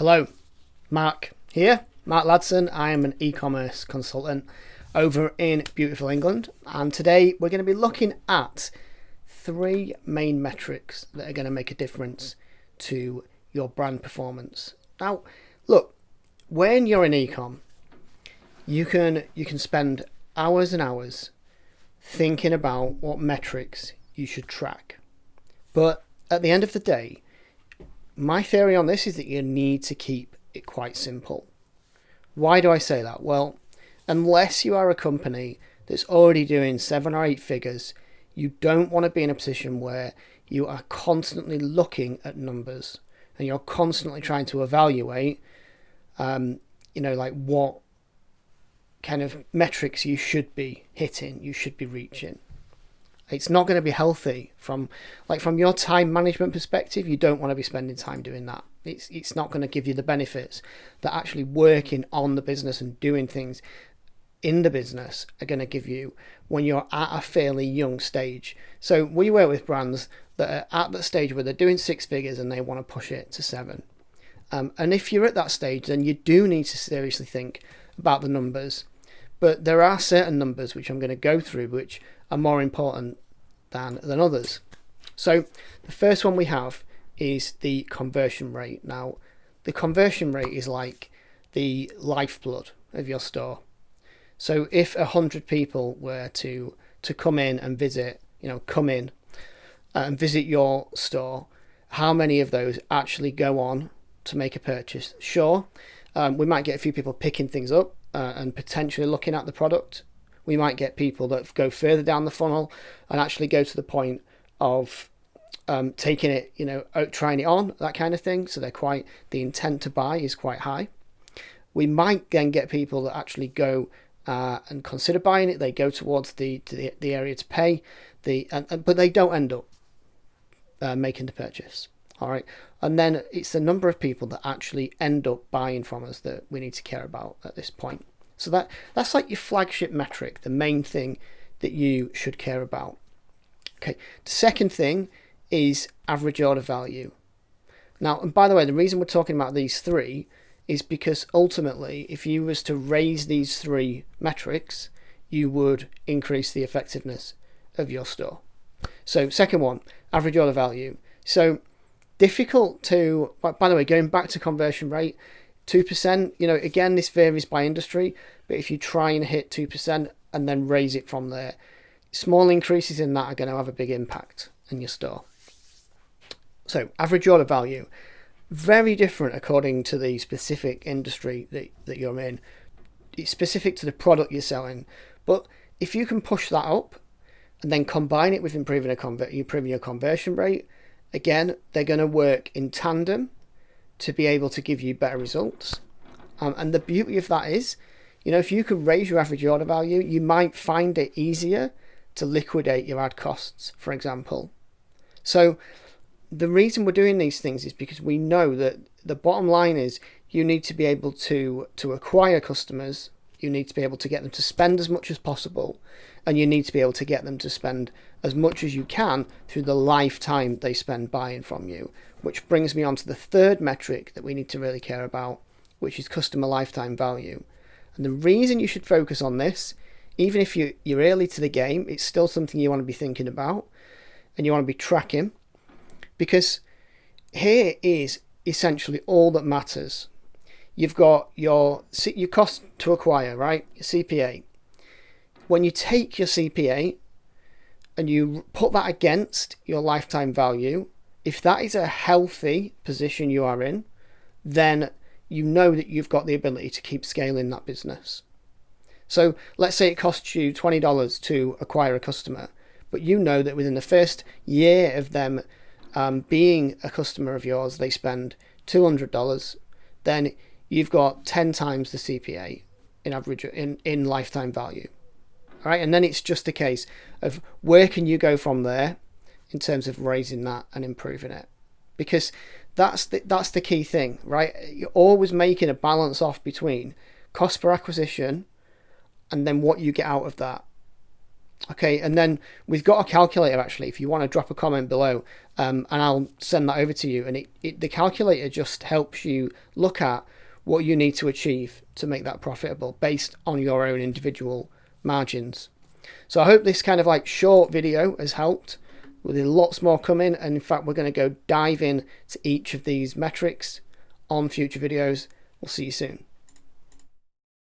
Hello, Mark here, Mark Ladson. I am an e-commerce consultant over in beautiful England, and today we're going to be looking at three main metrics that are going to make a difference to your brand performance. Now, look, when you're in e-com, you can spend hours and hours thinking about what metrics you should track. But at the end of the day, my theory on this is that you need to keep it quite simple. Why do I say that? Well, unless you are a company that's already doing 7 or 8 figures, you don't want to be in a position where you are constantly looking at numbers and you're constantly trying to evaluate, what kind of metrics you should be hitting, you should be reaching. It's not going to be healthy from your time management perspective. You don't want to be spending time doing that. It's not going to give you the benefits that actually working on the business and doing things in the business are going to give you when you're at a fairly young stage. So we work with brands that are at that stage where they're doing 6 figures and they want to push it to 7. And if you're at that stage, then you do need to seriously think about the numbers. But there are certain numbers which I'm going to go through which are more important than others. So the first one we have is the conversion rate. Now, the conversion rate is like the lifeblood of your store. So if 100 people were to come in and visit, and visit your store, how many of those actually go on to make a purchase? Sure, we might get a few people picking things up and potentially looking at the product. We might get people that go further down the funnel and actually go to the point of taking it, trying it on, that kind of thing. So the intent to buy is quite high. We might then get people that actually go and consider buying it. They go towards the area to pay, but they don't end up making the purchase. All right, and then it's the number of people that actually end up buying from us that we need to care about at this point. So that's like your flagship metric, the main thing that you should care about. Okay, the second thing is average order value. Now, and by the way, the reason we're talking about these three is because ultimately, if you was to raise these 3 metrics, you would increase the effectiveness of your store. So second one, average order value. So difficult to, by the way, going back to conversion rate, 2%, again, this varies by industry, but if you try and hit 2% and then raise it from there, small increases in that are going to have a big impact in your store. So average order value, very different according to the specific industry that you're in. It's specific to the product you're selling, but if you can push that up and then combine it with improving your conversion rate, again, they're going to work in tandem to be able to give you better results. And the beauty of that is, if you can raise your average order value, you might find it easier to liquidate your ad costs, for example. So the reason we're doing these things is because we know that the bottom line is you need to be able to acquire customers, you need to be able to get them to spend as much as possible, and you need to be able to get them to spend as much as you can through the lifetime they spend buying from you. Which brings me on to the third metric that we need to really care about, which is customer lifetime value. And the reason you should focus on this, even if you're early to the game, it's still something you want to be thinking about and you want to be tracking, because here is essentially all that matters. You've got your cost to acquire, right? Your CPA. When you take your CPA and you put that against your lifetime value, if that is a healthy position you are in, then you know that you've got the ability to keep scaling that business. So let's say it costs you $20 to acquire a customer, but you know that within the first year of them being a customer of yours, they spend $200, then you've got 10 times the CPA in average in lifetime value. All right, and then it's just a case of where can you go from there in terms of raising that and improving it, because that's the key thing, right? You're always making a balance off between cost per acquisition and then what you get out of that. Okay, and then we've got a calculator actually. If you want to drop a comment below, and I'll send that over to you. And the calculator just helps you look at what you need to achieve to make that profitable based on your own individual margins. So I hope this kind of like short video has helped. With lots more coming, and in fact we're going to go dive in to each of these metrics on future videos. We'll see you soon.